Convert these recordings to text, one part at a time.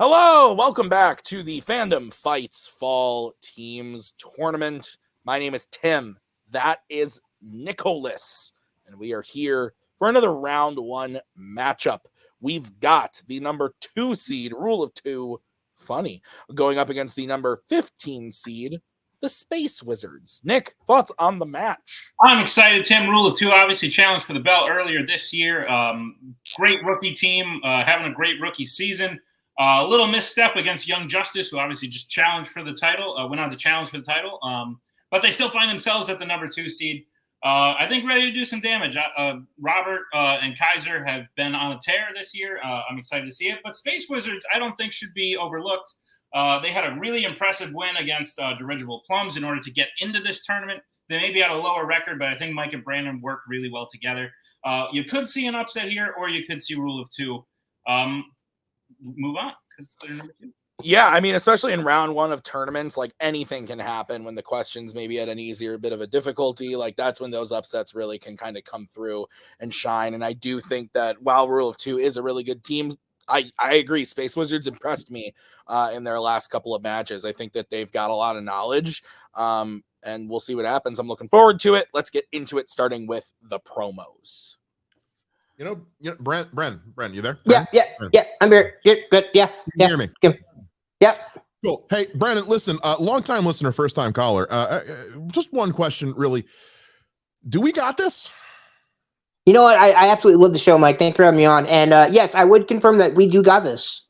Hello, welcome back to the Fandom Fights Fall Teams Tournament. My name is Tim. That is Nicholas. And we are here for another round one matchup. We've got the number 2 seed, Rule of 2, Funny, going up against the number 15 seed, the Space Wizards. Nick, thoughts on the match? I'm excited, Tim. Rule of 2 obviously challenged for the belt earlier this year. Great rookie team, having a great rookie season. A little misstep against Young Justice, who obviously just challenged for the title, went on to challenge for the title. But they still find themselves at the number 2 seed. I think ready to do some damage. Robert and Kaiser have been on a tear this year. I'm excited to see it. But Space Wizards, I don't think should be overlooked. They had a really impressive win against Dirigible Plums in order to get into this tournament. They may be at a lower record, but I think Mike and Brandon work really well together. You could see an upset here, or you could see Rule of 2. Move on, because they're number 2. Yeah, I mean, especially in round one of tournaments, like anything can happen when the questions maybe at an easier bit of a difficulty. Like that's when those upsets really can kind of come through and shine. And I do think that while Rule of 2 is a really good team, I agree. Space Wizards impressed me in their last couple of matches. I think that they've got a lot of knowledge, and we'll see what happens. I'm looking forward to it. Let's get into it, starting with the promos. You know, Brent, you there? Yeah, I'm here. Good. Yeah. Can you hear me? Yeah. Cool. Hey, Brandon, listen, long-time listener, first-time caller. Just one question, really. Do we got this? You know what? I absolutely love the show, Mike. Thanks for having me on. And yes, I would confirm that we do got this.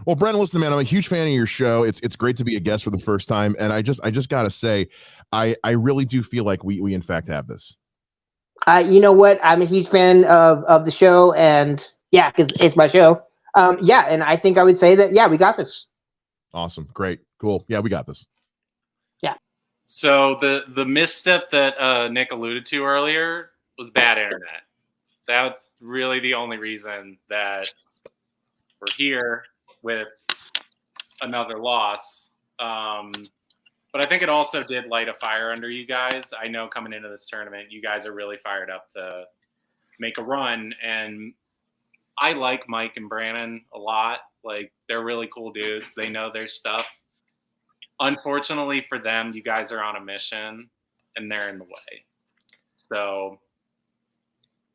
Well, Brandon, listen, man, I'm a huge fan of your show. It's great to be a guest for the first time, and I just got to say, I really do feel like we in fact have this. You know what? I'm a huge fan of the show, and yeah, because it's my show. Yeah, and I think I would say that, yeah, we got this. Awesome. Great. Cool. Yeah, we got this. Yeah. So the misstep that Nick alluded to earlier was bad internet. That's really the only reason that we're here with another loss. But I think it also did light a fire under you guys. I know coming into this tournament, you guys are really fired up to make a run. And I like Mike and Brandon a lot. Like, they're really cool dudes. They know their stuff. Unfortunately for them, you guys are on a mission, and they're in the way. So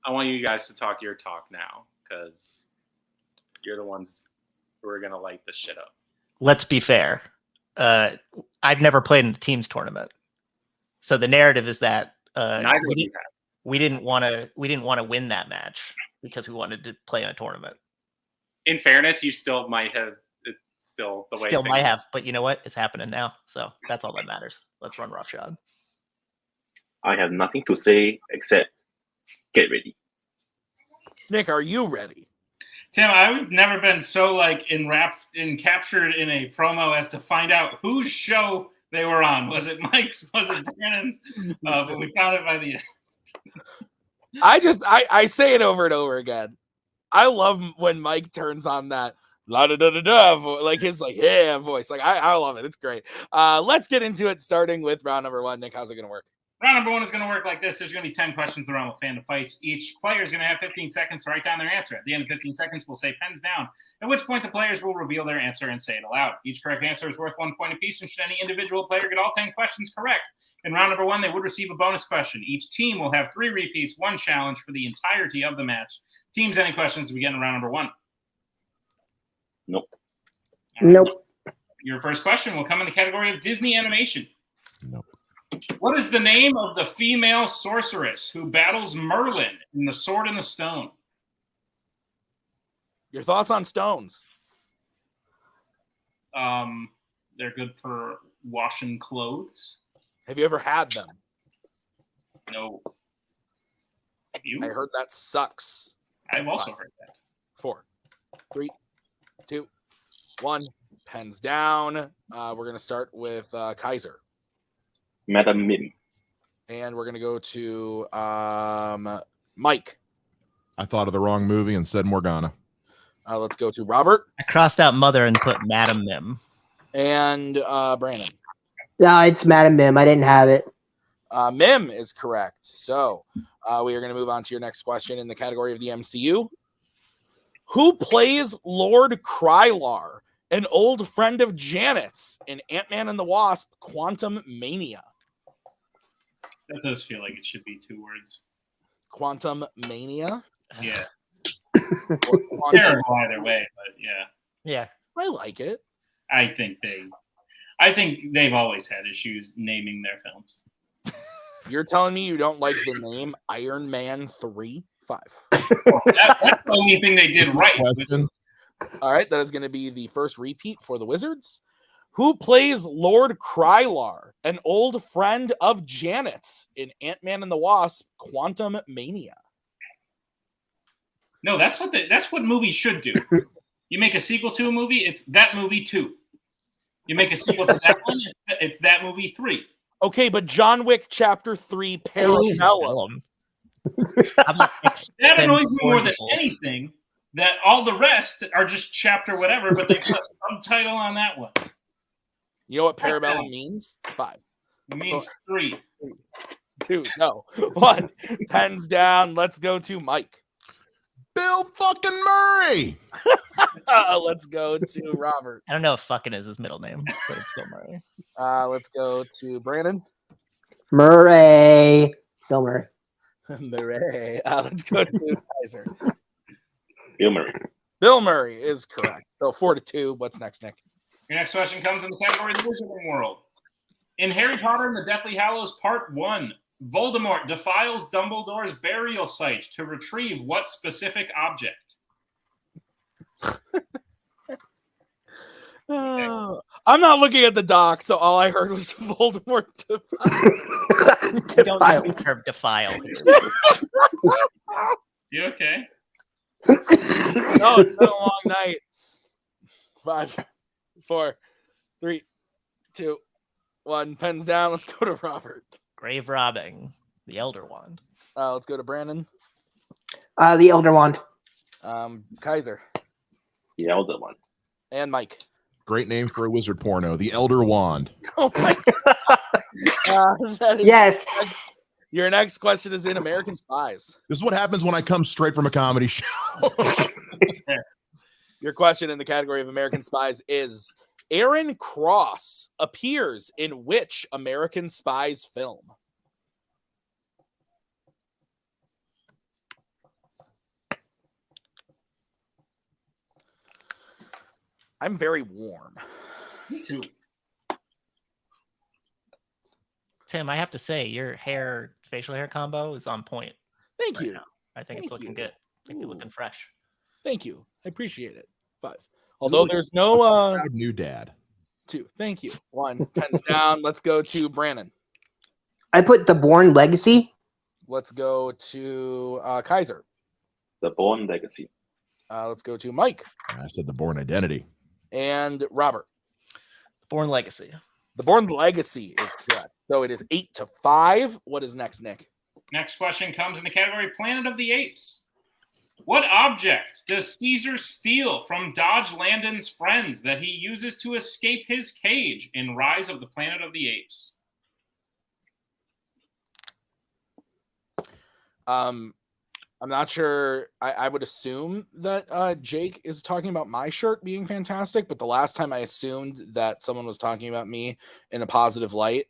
I want you guys to talk your talk now, because you're the ones who are going to light this shit up. Let's be fair. I've never played in a teams tournament, so the narrative is that we didn't want to win that match because we wanted to play in a tournament. In fairness, you still might have. It's still the way. Still might have, but you know what? It's happening now, so that's all that matters. Let's run roughshod. I have nothing to say except get ready. Nick, are you ready? Tim, I've never been so captured in a promo as to find out whose show they were on. Was it Mike's? Was it Brandon's? But we found it by the end. I say it over and over again. I love when Mike turns on that la da da da da, like his yeah voice. Like I love it. It's great. Let's get into it, starting with round number 1. Nick, how's it gonna work? Round number 1 is going to work like this. There's going to be 10 questions in the round of Fandom Fights. Each player is going to have 15 seconds to write down their answer. At the end of 15 seconds, we'll say pens down, at which point the players will reveal their answer and say it aloud. Each correct answer is worth 1 point apiece, and should any individual player get all 10 questions correct, in round number 1, they would receive a bonus question. Each team will have 3 repeats, 1 challenge for the entirety of the match. Teams, any questions we get in round number 1? Nope. Nope. Your first question will come in the category of Disney animation. Nope. What is the name of the female sorceress who battles Merlin in The Sword and the Stone? Your thoughts on stones? They're good for washing clothes. Have you ever had them? No. Have you? I heard that sucks. I've also heard that. 4, 3, 2, 1. Pens down. We're going to start with Kaiser. Madam Mim. And we're going to go to Mike. I thought of the wrong movie and said Morgana. Let's go to Robert. I crossed out Mother and put Madam Mim. And Brandon. No, it's Madam Mim. I didn't have it. Mim is correct. So we are going to move on to your next question in the category of the MCU. Who plays Lord Krylar an old friend of Janet's in Ant-Man and the Wasp: Quantum Mania. That does feel like it should be 2 words. Quantum Mania. Yeah. Quantum. Terrible either way, but yeah. Yeah. I like it. I think they've always had issues naming their films. You're telling me you don't like the name Iron Man 3? 5. That's the only thing they did right. Question. All right, that is going to be the first repeat for the Wizards. Who plays Lord Krylar, an old friend of Janet's in Ant-Man and the Wasp: Quantum Mania? No, that's what movies should do. You make a sequel to a movie, it's that movie 2. You make a sequel to that one, it's that movie 3. Okay, but John Wick Chapter 3 Parabellum. That annoys me more than anything, that all the rest are just chapter whatever, but they put a subtitle on that one. You know what Parabellum means? 5. It means 3. 2. No. 1. Pens down. Let's go to Mike. Bill fucking Murray. Let's go to Robert. I don't know if fucking is his middle name, but it's Bill Murray. Let's go to Brandon. Murray. Bill Murray. Murray. Let's go to Kaiser. Bill Murray. Bill Murray is correct. So 4-2. What's next, Nick? Your next question comes in the category of the Wizarding World. In Harry Potter and the Deathly Hallows Part 1, Voldemort defiles Dumbledore's burial site to retrieve what specific object? I'm not looking at the doc, so all I heard was Voldemort You don't use the term defile here. You okay? No, it's been a long night. 5, 4, 3, 2, 1. Pens down. Let's go to Robert. Grave robbing. The Elder Wand. Let's go to Brandon. The Elder Wand. Kaiser. The Elder One. And Mike. Great name for a wizard porno. The Elder Wand. Oh my God. That is Yes. Your next question is in American Spies. This is what happens when I come straight from a comedy show. Your question in the category of American Spies is: Aaron Cross appears in which American Spies film? I'm very warm. Me too. Tim, I have to say, your facial hair combo is on point. Thank right you. now. I think Thank it's looking you. good. I think you're looking fresh. Thank you. I appreciate it. 5. Although there's no New dad. 2. Thank you. 1. Pens down. Let's go to Brandon. I put the Bourne Legacy. Let's go to Kaiser. The Bourne Legacy. Let's go to Mike. I said the Bourne Identity. And Robert. Bourne Legacy. The Bourne Legacy is correct. So it is 8-5. What is next, Nick? Next question comes in the category Planet of the Apes. What object does Caesar steal from Dodge Landon's friends that he uses to escape his cage in Rise of the Planet of the Apes? I'm not sure. I would assume that Jake is talking about my shirt being fantastic, but the last time I assumed that someone was talking about me in a positive light,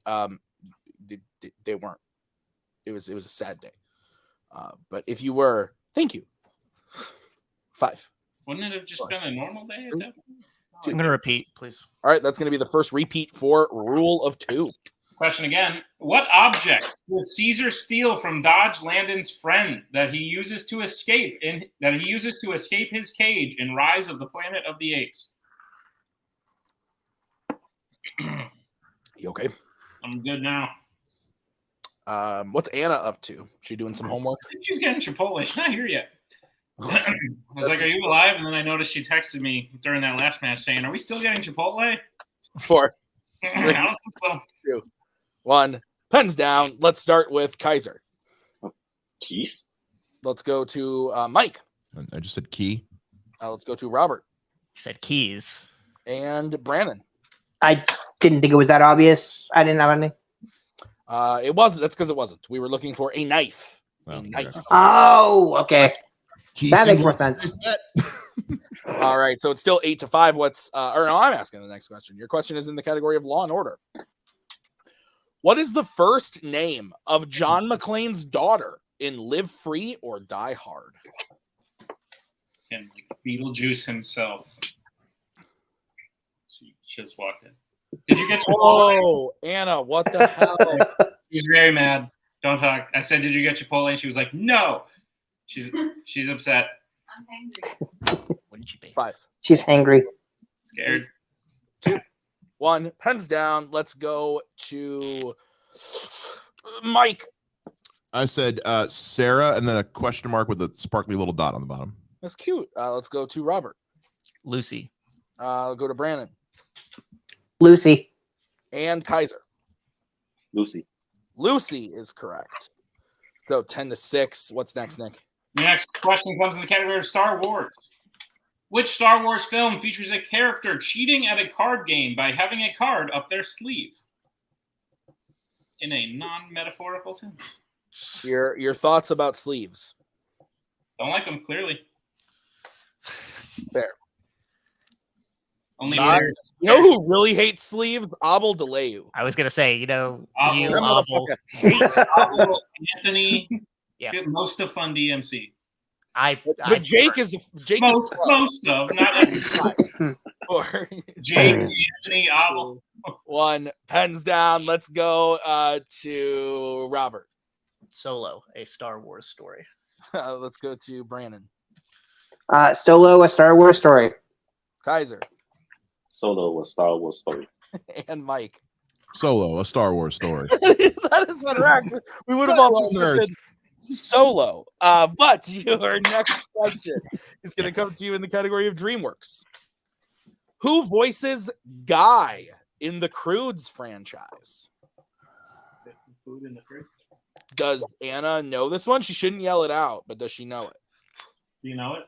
they weren't. It was a sad day. But if you were, thank you. 5. Wouldn't it have just been a normal day at that point? I'm going to repeat, please. All right, that's going to be the first repeat for Rule of 2. Question again. What object does Caesar steal from Dodge Landon's friend that he uses to escape his cage in Rise of the Planet of the Apes? You okay? I'm good now. What's Anna up to? She doing some homework? She's getting Chipotle. She's not here yet. I was like, "Are you alive?" And then I noticed she texted me during that last match saying, "Are we still getting Chipotle?" 4, I don't think so. 2, 1. Pens down. Let's start with Kaiser. Keys. Let's go to Mike. I just said key. Let's go to Robert. Said keys. And Brandon. I didn't think it was that obvious. I didn't have any. It wasn't. That's because it wasn't. We were looking for a knife. Oh, A knife. Oh, okay. Key That makes symbol. more sense. All right, so it's still 8-5. What's or no, I'm asking the next question. Your question is in the category of Law and Order. What is the first name of John McClane's daughter in Live Free or Die Hard? And like Beetlejuice himself. She just walked in. Did you get your Oh, Anna, what the hell? She's very mad. Don't talk. I said, did you get Chipotle? And she was like, no. She's upset. I'm hungry. Wouldn't you be? 5. She's hangry. Scared. 2, 1. Pens down. Let's go to Mike. I said Sarah, and then a question mark with a sparkly little dot on the bottom. That's cute. Let's go to Robert. Lucy. I'll go to Brandon. Lucy. And Kaiser. Lucy. Lucy is correct. So 10-6. What's next, Nick? The next question comes in the category of Star Wars. Which Star Wars film features a character cheating at a card game by having a card up their sleeve? In a non-metaphorical sense. Your thoughts about sleeves. Don't like them, clearly. Fair. Only Not- weird. You know who really hates sleeves? Abel DeLeu. I was gonna say, you, Abel. you, That Abel. motherfucker hates. Anthony. Yeah. Most of Fun DMC. But Jake is Most of, not every. or Jake, Anthony, Abel. 1. Pens down. Let's go to Robert. Solo, a Star Wars story. Let's go to Brandon. Solo, a Star Wars story. Kaiser. Solo was Star Wars story. And Mike. Solo, a Star Wars story. That is correct. We would have all accepted Solo. But your next question is going to come to you in the category of DreamWorks. Who voices Guy in the Croods franchise? There's some food in the fridge. Does Anna know this one? She shouldn't yell it out, but does she know it? Do you know it?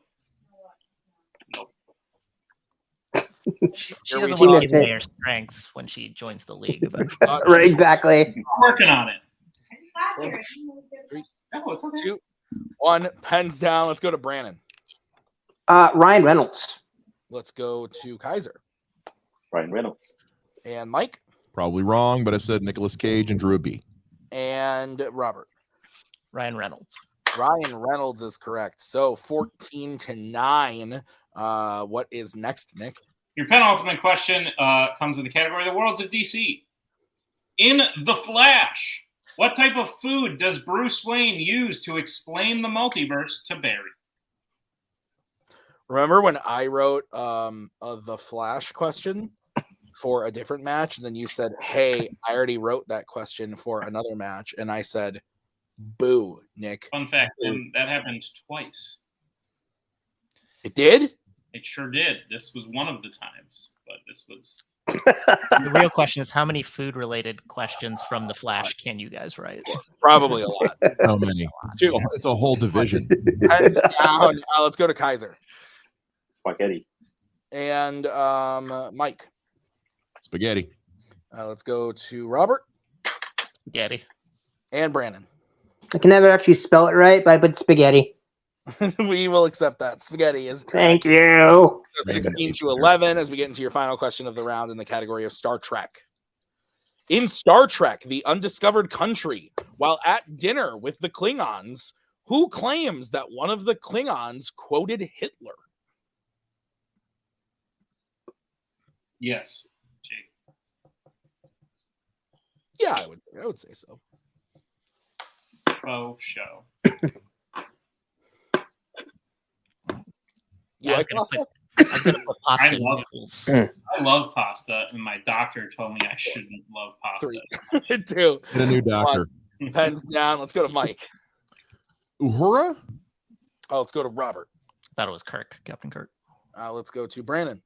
She Here we doesn't go. want to She give missed away her strengths when she joins the league eventually. Right, exactly. I'm working on it. I just got here. Oh, it's okay. 2, 1. Pens down. Let's go to Brandon. Ryan Reynolds. Let's go to Kaiser. Ryan Reynolds. And Mike. Probably wrong, but I said Nicolas Cage and Drew a B. And Robert. Ryan Reynolds. Ryan Reynolds is correct. So 14-9. What is next, Nick? Your penultimate question comes in the category of the Worlds of DC. In The Flash, what type of food does Bruce Wayne use to explain the multiverse to Barry? Remember when I wrote the Flash question for a different match, and then you said, "Hey, I already wrote that question for another match," and I said, "Boo, Nick." Fun fact, and that happened twice. It did? It sure did. This was one of the times, but this was... The real question is, how many food-related questions from The Flash can you guys write? Probably a lot. How many? 2. It's a whole division. Pens down. Let's go to Kaiser. Spaghetti. And Mike. Spaghetti. Let's go to Robert. Getty. And Brandon. I can never actually spell it right, but I put spaghetti. We will accept that. Spaghetti is correct. Thank you. 16-11 as we get into your final question of the round in the category of Star Trek. In Star Trek, The Undiscovered Country, while at dinner with the Klingons, who claims that one of the Klingons quoted Hitler? Yes, Jake. Yeah, I would say so. Faux show. You like pasta? I was gonna put pasta I in love noodles. I love pasta, and my doctor told me I shouldn't love pasta. 3, 2. Get a new doctor. Pens down. Let's go to Mike. Uhura? Oh, let's go to Robert. Thought it was Kirk, Captain Kirk. Let's go to Brandon.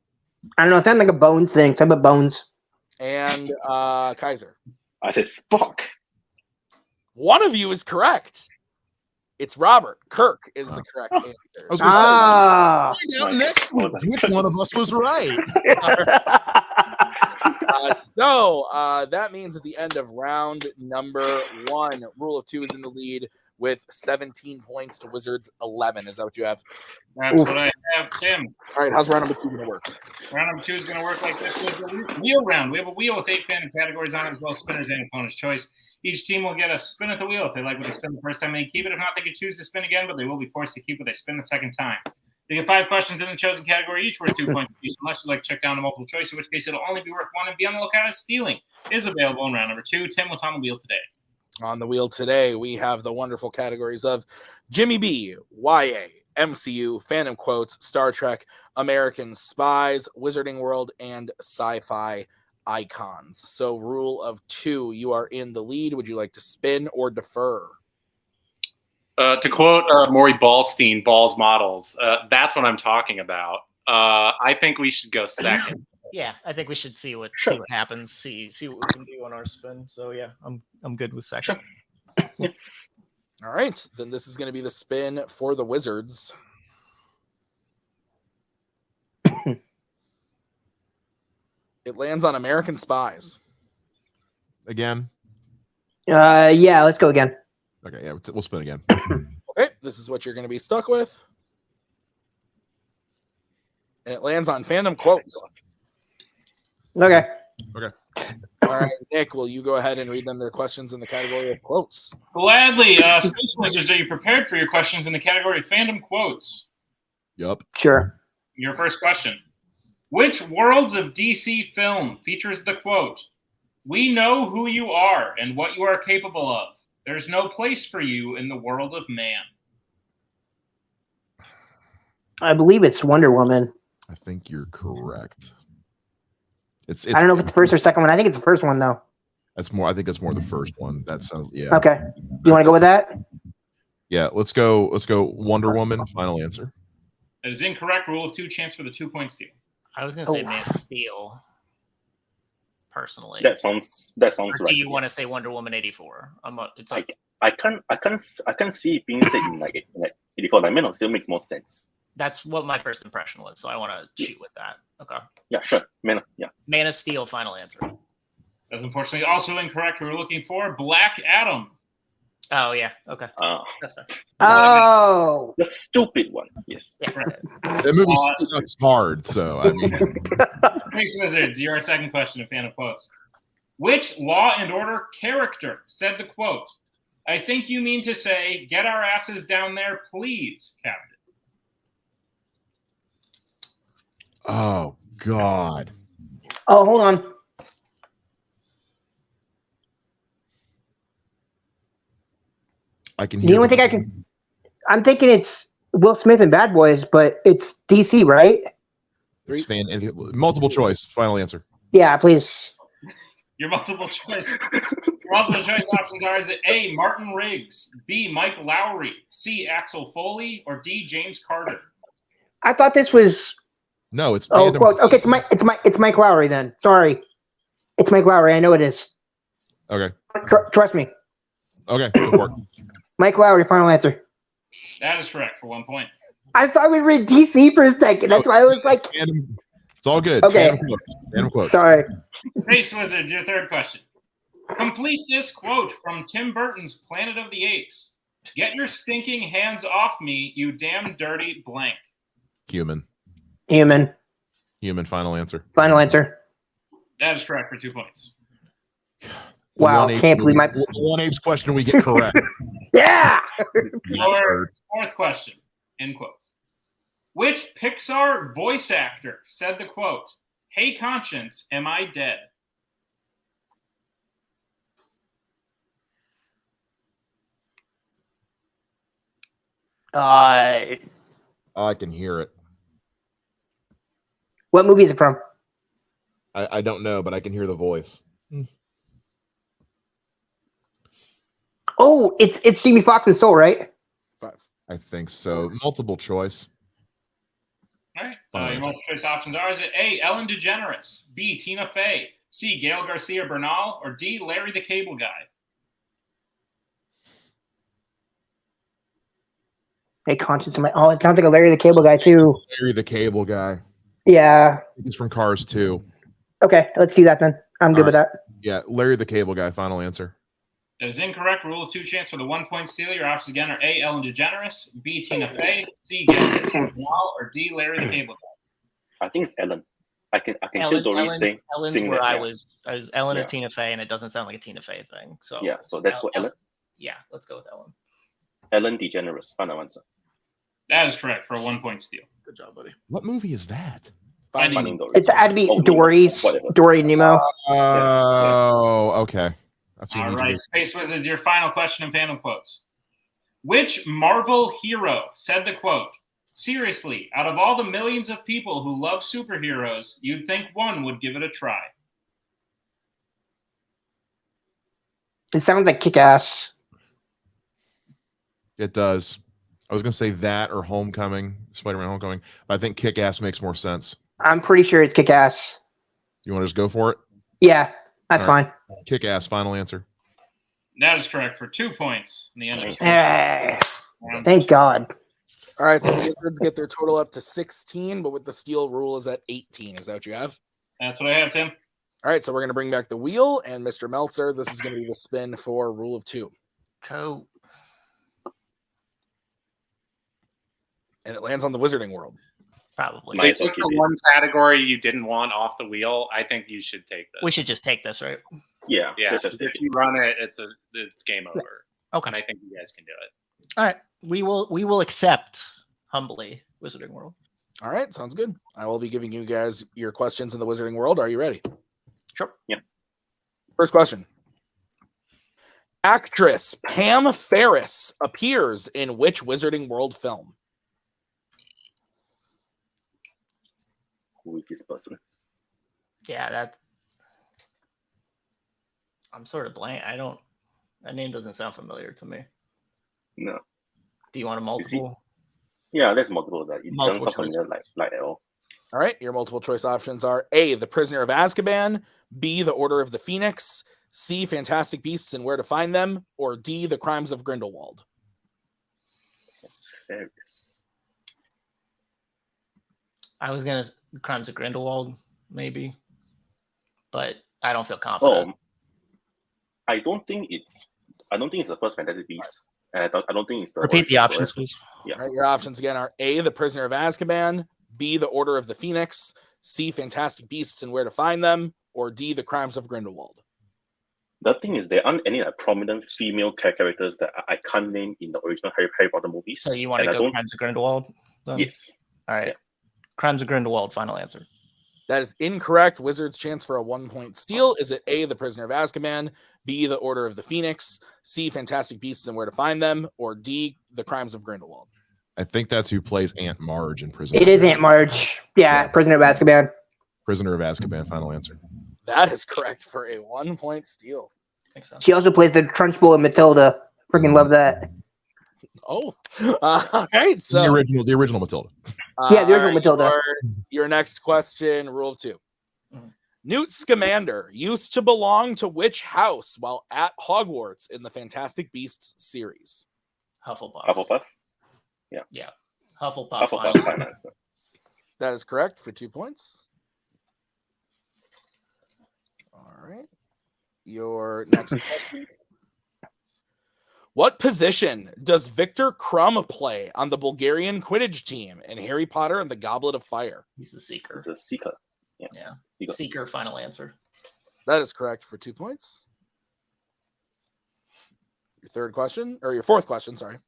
I don't know. It sounds like a bones thing. Type of bones. And Kaiser. I said Spock. One of you is correct. It's Robert. Kirk is the correct answer. was gonna Ah. Find out next week which one of us was right. So that means at the end of round number 1, Rule of 2 is in the lead with 17 points to Wizards 11. Is that what you have? That's what I have, Tim. All right, how's round number 2 going to work? Round number 2 is going to work like this. We have a wheel round. We have a wheel with 8 fandom categories on it, as well as spinners and opponent's choice. Each team will get a spin at the wheel. If they like what they spin the first time, they keep it. If not, they can choose to spin again, but they will be forced to keep what they spin the second time. They get 5 questions in the chosen category, each worth 2 points each, unless you like check down to multiple choice, in which case it'll only be worth 1, and be on the lookout as stealing is available in round number 2. Tim, what's on the wheel today? On the wheel today, we have the wonderful categories of Jimmy B, YA, MCU, Fandom Quotes, Star Trek, American Spies, Wizarding World, and Sci-Fi Icons. So rule of 2, you are in the lead. Would you like to spin or defer? To quote Maury Ballstein, Balls Models, that's what I'm talking about. I think we should go second. Yeah, I think we should see what happens. See what we can do on our spin. So yeah, I'm good with second. All right, then this is going to be the spin for the Wizards. It lands on American Spies. Again? Yeah, let's go again. Okay, yeah, we'll spin again. Okay, this is what you're going to be stuck with. And it lands on Fandom Quotes. Okay. All right, Nick, will you go ahead and read them their questions in the category of quotes? Gladly. Space Wizards, are you prepared for your questions in the category of Fandom Quotes? Yup. Sure. Your first question. Which Worlds of DC film features the quote, "We know who you are and what you are capable of. There's no place for you in the world of man"? I believe it's Wonder Woman. I think you're correct. It's I don't know if it's the first or second one. I think it's the first one, though. That's more. I think it's more the first one. That sounds. Yeah. Okay. You want to go with that? Yeah. Let's go. Wonder Woman. Final answer. That is incorrect. Rule of 2, chance for the 2-point steal. I was going to say Man of Steel. Personally, That sounds or right. do you want to say Wonder Woman 84? It's like I can't see it being said in like 84. Like Man of Steel makes more sense. that's what my first impression was. So I want to shoot with that. Okay. Yeah, sure. Man of Steel. Final answer. That's unfortunately also incorrect. We were looking for Black Adam. Oh yeah. Okay. That's fine. Oh. The stupid one. Yes. Yeah. That movie sucks hard. So I mean, Space Wizards, your second question of Fandom Quotes. Which Law and Order character said the quote, "I think you mean to say, get our asses down there, please, Captain"? oh God. Oh, hold on. I can Do hear. you think I can? I'm thinking it's Will Smith and Bad Boys, but it's DC, right? It's multiple choice. Final answer. Yeah, please. Your multiple choice options are: is it A, Martin Riggs, B, Mike Lowry, C, Axel Foley, or D, James Carter? I thought this was. No, it's. Oh, Fandom. quotes. Okay, it's Mike Lowry then. Sorry, it's Mike Lowry. I know it is. Okay. Trust me. Okay. Go for it. Mike Lowry. Final answer. That is correct for 1 point. I thought we read DC for a second. That's why I was like. It's all good. Okay. Fandom quotes. Sorry. Space Wizards, your third question. Complete this quote from Tim Burton's Planet of the Apes. "Get your stinking hands off me, you damn dirty blank." Human. Final answer. Final answer. That is correct for 2 points. Wow, can't believe my. The one apes question we get correct. Yeah. Your fourth question, in quotes. Which Pixar voice actor said the quote, "Hey conscience, am I dead"? I can hear it. What movie is it from? I don't know, but I can hear the voice. Oh, it's Jamie Foxx and Soul, right? 5. I think so. Multiple choice. All right. Your multiple choice options are: is it A, Ellen DeGeneres, B, Tina Fey, C, Gail Garcia Bernal, or D, Larry the Cable Guy? Hey, conscience of my. Oh, it sounds like a Larry the Cable Guy too. Larry the Cable Guy. Yeah. He's from Cars 2. Okay, let's see that then. I'm good with that. Yeah, Larry the Cable Guy. Final answer. That is incorrect. Rule of 2 chance for the 1 point steal. Your options again are A, Ellen DeGeneres, B, Tina Fey, C, Gail, or D, Larry the Cable Guy. I think it's Ellen. I can Ellen, hear Dory Ellen's sing where that, I yeah. was Ellen Yeah. or Tina Fey, and it doesn't sound like a Tina Fey thing. So Yeah, so that's what Ellen. Yeah, let's go with Ellen. Ellen DeGeneres. Final answer. That is correct for a 1 point steal. Good job, buddy. What movie is that? Finding Dory. It's had to be Nemo, Dory's whatever. Dory Nemo. Oh, okay. I've seen All each of right, these. Space Wizards, your final question in Fandom quotes. Which Marvel hero said the quote, "Seriously, out of all the millions of people who love superheroes, you'd think one would give it a try"? It sounds like Kick-Ass. It does. I was gonna say that or Homecoming, Spider-Man Homecoming, but I think Kick-Ass makes more sense. I'm pretty sure it's Kick-Ass. You want to just go for it? Yeah, that's All right. fine. Kick-Ass. Final answer. That is correct for 2 points in the end of the Hey, thank God. All right, so the Wizards get their total up to 16, but with the steal rule is at 18. Is that what you have? That's what I have, Tim. All right, so we're going to bring back the wheel, and Mr. Meltzer, this is going to be the spin for rule of 2. Cool. And it lands on the Wizarding World. Probably. Might They as well took keep the it. one category you didn't want off the wheel. I think you should take this. We should just take this, right? Yeah, Yeah, let's just if take it. you run it, it's game over. Okay. And I think you guys can do it. All right. We will accept humbly Wizarding World. All right, sounds good. I will be giving you guys your questions in the Wizarding World. Are you ready? Sure. Yeah. First question. Actress Pam Ferris appears in which Wizarding World film? Who is this person? Yeah, that. I'm sort of blank. That name doesn't sound familiar to me. No. Do you want a he- multiple? Yeah, that's multiple. That it Multiple doesn't sound choice. familiar like at all. All right, your multiple choice options are A, The Prisoner of Azkaban, B, The Order of the Phoenix, C, Fantastic Beasts and Where to Find Them, or D, The Crimes of Grindelwald. Ferris. I was gonna Crimes of Grindelwald, maybe, but I don't feel confident. I don't think it's the first Fantastic Beast, and I don't think it's the. Repeat the origin, so options, please. Yeah. All right, your options again are A, The Prisoner of Azkaban, B, The Order of the Phoenix, C, Fantastic Beasts and Where to Find Them, or D, The Crimes of Grindelwald. The thing is, there aren't any prominent female characters that I can't name in the original Harry Potter movies. So you want and to I go don't- Crimes of Grindelwald? Then? Yes. All right. Crimes of Grindelwald, final answer. That is incorrect. Wizards' chance for a 1-point steal is it A, The Prisoner of Azkaban, B, The Order of the Phoenix, C, Fantastic Beasts and Where to Find Them, or D, The Crimes of Grindelwald. I think that's who plays Aunt Marge in Prison. It is Aunt Marge. Yeah, Prisoner of Azkaban. Prisoner of Azkaban. Final answer. That is correct for a 1-point steal. Makes sense. She also plays the Trunchbull in Matilda. Freaking love that. Oh, all right. So The original Matilda. Yeah, the original all right, Matilda. Your next question, rule of 2. Mhm. Newt Scamander used to belong to which house while at Hogwarts in the Fantastic Beasts series? Hufflepuff. Hufflepuff. Yeah. Hufflepuff. Hufflepuff. final Final answer. answer. That is correct for 2 points. All right. Your next question. What position does Victor Crumb play on the Bulgarian Quidditch team in Harry Potter and the Goblet of Fire? He's the Seeker. It's a seeker. Yeah. You got- Seeker, final answer. That is correct for 2 points. Your fourth question, sorry.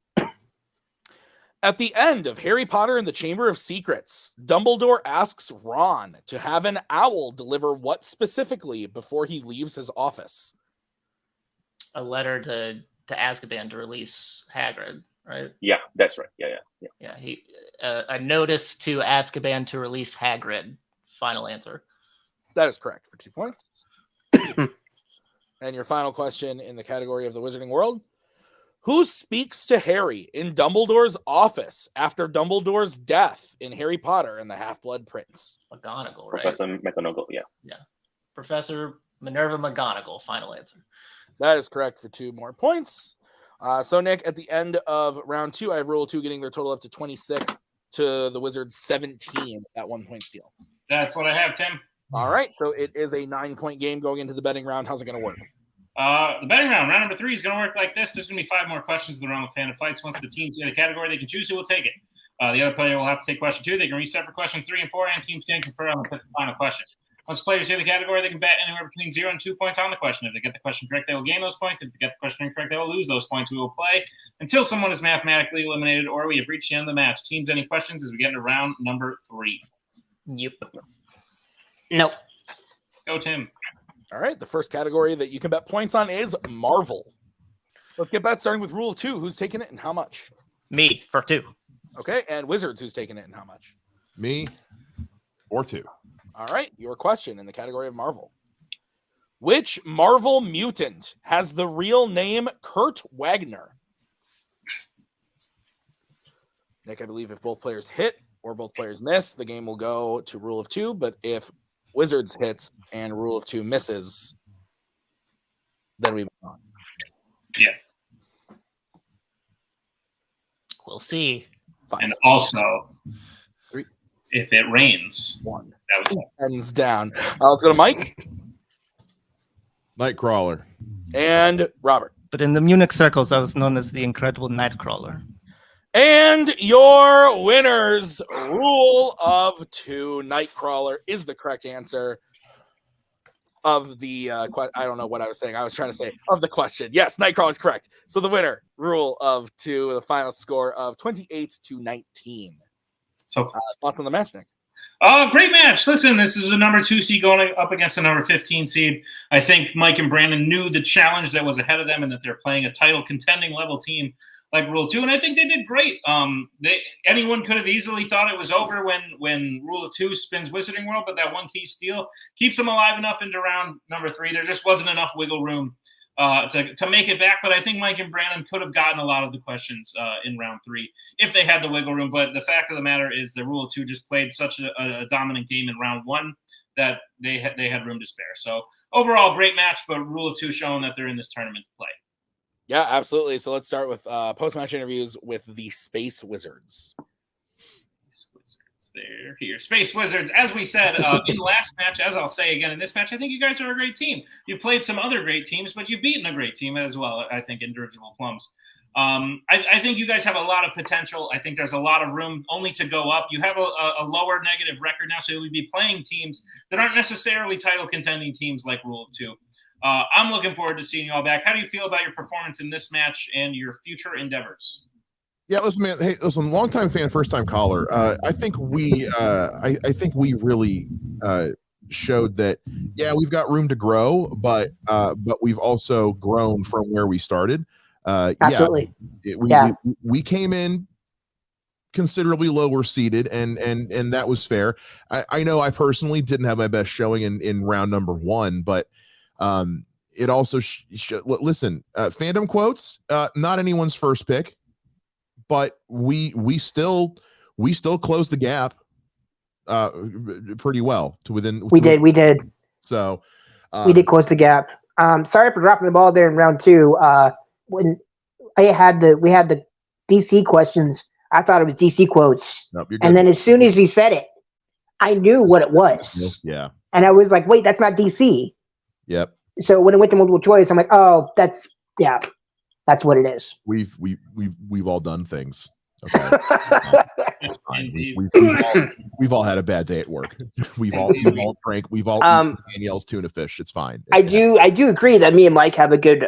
At the end of Harry Potter and the Chamber of Secrets, Dumbledore asks Ron to have an owl deliver what specifically before he leaves his office? A letter to Azkaban to release Hagrid, right? Yeah, that's right. Yeah. Yeah, a notice to Azkaban to release Hagrid. Final answer. That is correct for 2 points. And your final question in the category of the Wizarding World. Who speaks to Harry in Dumbledore's office after Dumbledore's death in Harry Potter and the Half-Blood Prince? McGonagall, right? Professor McGonagall. Yeah. Professor Minerva McGonagall. Final answer. That is correct for 2 more points. So, Nick, at the end of round 2, I have Rule 2 getting their total up to 26 to the Wizards 17 at 1-point steal. That's what I have, Tim. All right, so it is a 9-point game going into the betting round. How's it going to work? The betting round number 3 is going to work like this. There's going to be 5 more questions in the round of Fandom Fights. Once the teams get a category, they can choose who will take it. The other player will have to take question 2. They can reset for question 3 and 4, and teams can confer on the final question. Once players hear the category, they can bet anywhere between 0 and 2 points on the question. If they get the question correct, they will gain those points. If they get the question incorrect, they will lose those points. We will play until someone is mathematically eliminated or we have reached the end of the match. Teams, any questions as we get into round number 3? Yep. Nope. Go, Tim. All right. The first category that you can bet points on is Marvel. Let's get bets starting with rule of 2. Who's taking it and how much? Me for 2. Okay. And Wizards, who's taking it and how much? Me or 2. All right. Your question in the category of Marvel. Which Marvel mutant has the real name Kurt Wagner? Nick, I believe if both players hit or both players miss, the game will go to rule of 2. But if Wizards hits and rule of 2 misses, then we move on. Yeah. We'll see. 5. And also, 3. if it rains, 1. that was Ends down. Let's go to Mike Nightcrawler. and Robert. But in the Munich circles, I was known as the Incredible Nightcrawler. And your winners, rule of 2, Nightcrawler is the correct answer of the I don't know what I was saying. I was trying to say of the question. Yes, Nightcrawler is correct. So the winner, rule of 2, the final score of 28-19. so Thoughts on the match, Nick? great match. Listen, this is a number 2 seed going up against a number 15 seed. I think Mike and Brandon knew the challenge that was ahead of them and that they're playing a title contending level team like Rule 2, and I think they did great. Anyone could have easily thought it was over when Rule of 2 spins Wizarding World, but that one key steal keeps them alive enough into round number 3. There just wasn't enough wiggle room to make it back, but I think Mike and Brandon could have gotten a lot of the questions in round 3 if they had the wiggle room. But the fact of the matter is the Rule of 2 just played such a dominant game in round 1 that they had room to spare. So overall, great match, but Rule of 2 showing that they're in this tournament to play. Yeah, absolutely. So let's start with post-match interviews with the Space Wizards. They're here. Space Wizards, as we said in the last match, as I'll say again in this match, I think you guys are a great team. You've played some other great teams, but you've beaten a great team as well, I think, in Dirigible Plums. I think you guys have a lot of potential. I think there's a lot of room only to go up. You have a lower negative record now, so you'll be playing teams that aren't necessarily title contending teams like Rule of 2. I'm looking forward to seeing you all back. How do you feel about your performance in this match and your future endeavors? Yeah, listen, man. Hey, listen, longtime fan, first time caller. I think we really showed that. Yeah, we've got room to grow, but we've also grown from where we started. Absolutely. We came in considerably lower seated, and that was fair. I know I personally didn't have my best showing in round number 1, but it also listen, fandom quotes, not anyone's first pick, but we still closed the gap pretty well to within. We did. So we did close the gap. Sorry for dropping the ball there in round 2. When we had the DC questions, I thought it was DC quotes. Nope, and then as soon as he said it, I knew what it was. Yeah. And I was like, wait, that's not DC. Yep. So when it went to multiple choice, I'm like, oh, that's what it is. We've all done things. Okay. It's fine. We've all had a bad day at work. We've all drank. We've all eaten Danielle's tuna fish. It's fine. I do agree that me and Mike have a good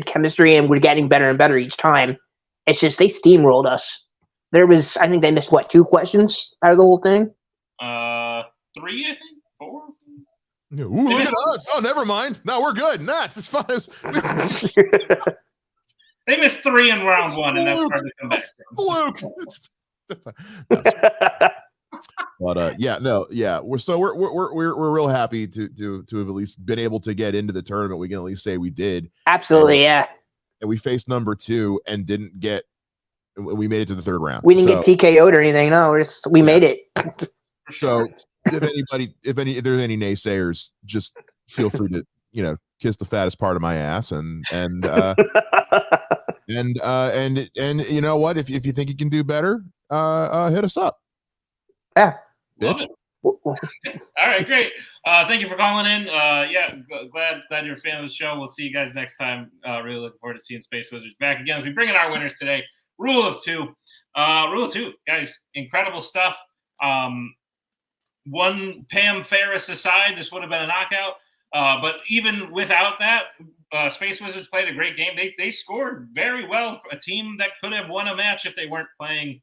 chemistry, and we're getting better and better each time. It's just they steamrolled us. I think they missed 2 questions out of the whole thing. 3, I think 4. Ooh, look at us. Oh, never mind. No, we're good. Nah, it's fine. They missed 3 in round 1, and that's hard to come back from. We're real happy to have at least been able to get into the tournament. We can at least say we did. Absolutely, yeah. And we faced number 2 and didn't get. We made it to the 3rd round. We didn't get TKO'd or anything. No, we made it. So if there's any naysayers, just feel free to kiss the fattest part of my ass and you know what, if you think you can do better, hit us up. Yeah, bitch. All right, great. Thank you for calling in. Glad you're a fan of the show. We'll see you guys next time. Really looking forward to seeing Space Wizards back again as we bring in our winners today. Rule of two, guys, incredible stuff. One Pam Ferris aside, this would have been a knockout. But even without that, Space Wizards played a great game. They scored very well. A team that could have won a match if they weren't playing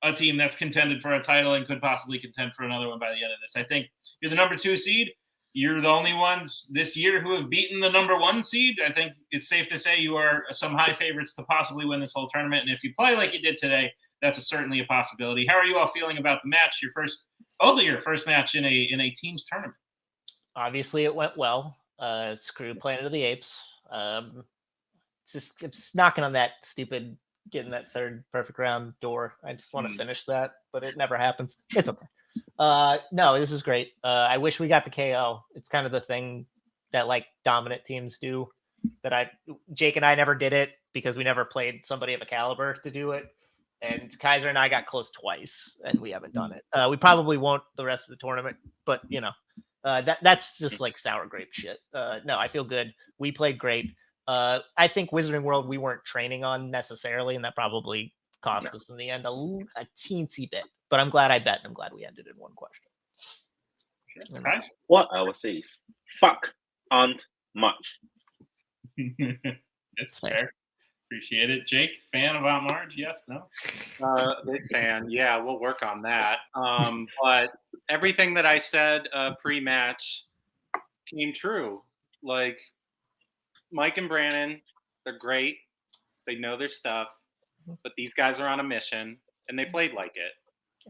a team that's contended for a title and could possibly contend for another one by the end of this. I think you're the number 2 seed. You're the only ones this year who have beaten the number 1 seed. I think it's safe to say you are some high favorites to possibly win this whole tournament. And if you play like you did today, that's certainly a possibility. How are you all feeling about the match? Your first match in a team's tournament. Obviously, it went well. Screw Planet of the Apes. It's knocking on that stupid getting that third perfect round door. I just want to finish that, but it never happens. It's okay. No, this is great. I wish we got the KO. It's kind of the thing that like dominant teams do that Jake and I never did it because we never played somebody of a caliber to do it. And Kaiser and I got close twice and we haven't done it. We probably won't the rest of the tournament, but you know, that's just like sour grape shit. No, I feel good. We played great. I think Wizarding World we weren't training on necessarily, and that probably cost us in the end a teensy bit. But I'm glad I bet, and I'm glad we ended in one question. Sure. What I would say is, fuck aren't much. It's fair. Appreciate it. Jake, fan of Aunt Marge? Yes, no? Big fan. Yeah, we'll work on that. But everything that I said pre-match came true. Like, Mike and Brandon, they're great. They know their stuff. But these guys are on a mission, and they played like it.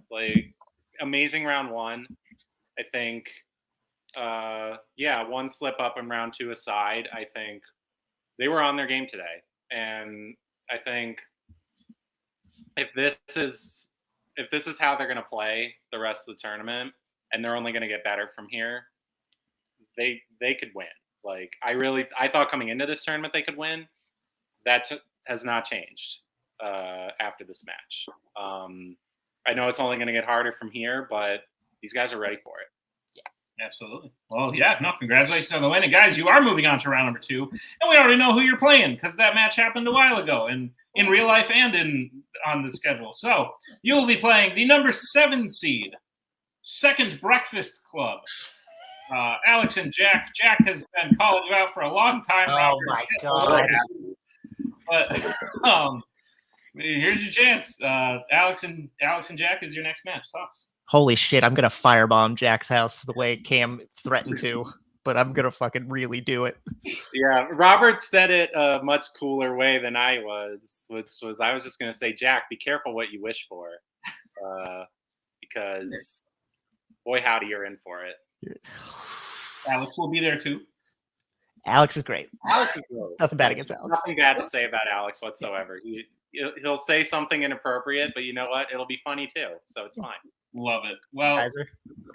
Like, amazing round 1. I think, one slip up in round 2 aside, I think they were on their game today. And I think if this is how they're going to play the rest of the tournament, and they're only going to get better from here, they could win. Like I thought coming into this tournament they could win. That has not changed after this match. I know it's only going to get harder from here, but these guys are ready for it. Absolutely. Well, congratulations on the win. And guys, you are moving on to round number 2. And we already know who you're playing because that match happened a while ago and in real life and on the schedule. So you will be playing the number 7 seed, Second Breakfast Club. Alex and Jack. Jack has been calling you out for a long time. Oh, my God. But here's your chance. Alex and Jack is your next match. Thoughts? Holy shit, I'm going to firebomb Jack's house the way Cam threatened to, but I'm going to fucking really do it. Yeah, Robert said it a much cooler way than I was, which was I was just going to say, Jack, be careful what you wish for, because boy, howdy, you're in for it. Alex will be there too. Alex is great. Alex is great. Nothing bad against Alex. Nothing bad to say about Alex whatsoever. He'll say something inappropriate, but you know what? It'll be funny too, so it's fine. Love it. Well,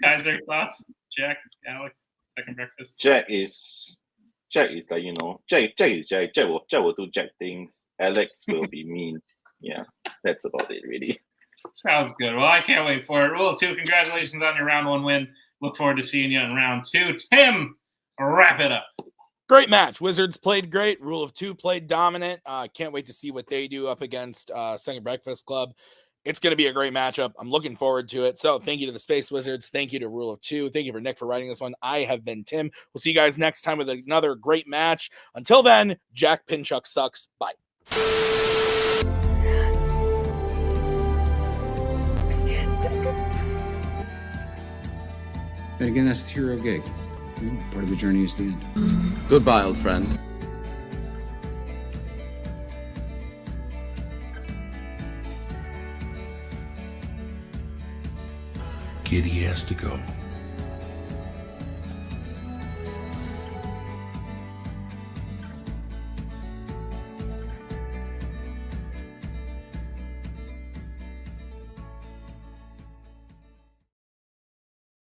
Kaiser, thoughts? Jack, Alex, Second Breakfast. Jack is like, Jack is Jack. Jack will do Jack things. Alex will be mean. Yeah, that's about it, really. Sounds good. Well, I can't wait for it. Rule 2, congratulations on your round 1 win. Look forward to seeing you in round 2. Tim, wrap it up. Great match. Wizards played great. Rule of 2 played dominant. Can't wait to see what they do up against Second Breakfast Club. It's going to be a great matchup. I'm looking forward to it. So thank you to the Space Wizards. Thank you to Rule of 2. Thank you for Nick for writing this one. I have been Tim. We'll see you guys next time with another great match. Until then, Jack Pinchuk sucks. Bye. And again, that's the hero gig. Part of the journey is the end. Goodbye, old friend. Giddy has to go.